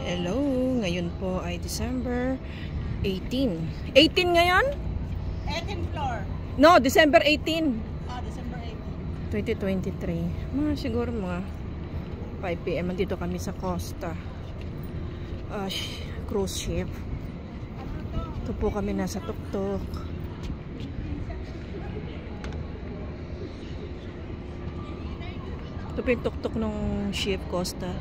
Hello, ngayon po ay December 18. 18 ngayon? 18th floor. No, December 18. December 2023. 18. Siguro mga 5 PM. Nandito kami sa Costa. Cruise ship. Ito po kami nasa tuktok. Ito po yung tuktok ng ship Costa.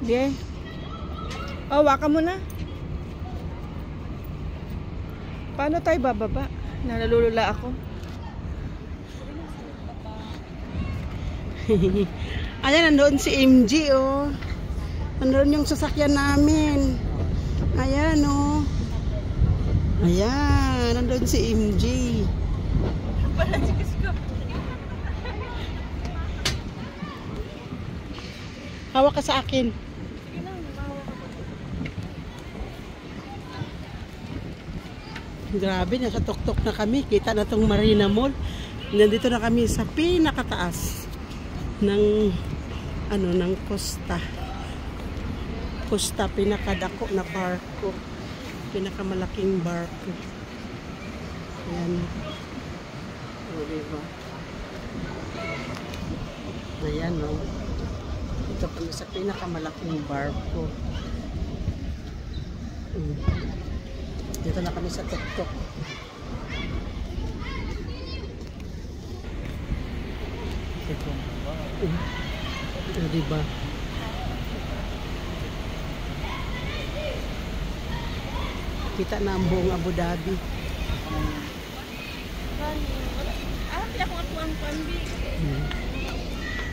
Bien. Oh, waka mo na. Paano tayo bababa? Nalulula ako. Ayan, nandoon si MG, oh. Nandoon yung sasakyan namin. Ayan, oh. Ayan, nandoon si MG. Hawak ka sa akin. Grabe, nasa tuktok na kami. Kita na tong Marina Mall. Nandito na kami sa pinakataas ng ng Costa. Costa, pinakadako na barko. Pinakamalaking barko. Ayan. O, diba? Ayan, o. Dito kami sa pinakamalaking barko. Dito na kami sa tuktok. Diba? Kita na ang buong Abu Dhabi. Pinakatuang pambi.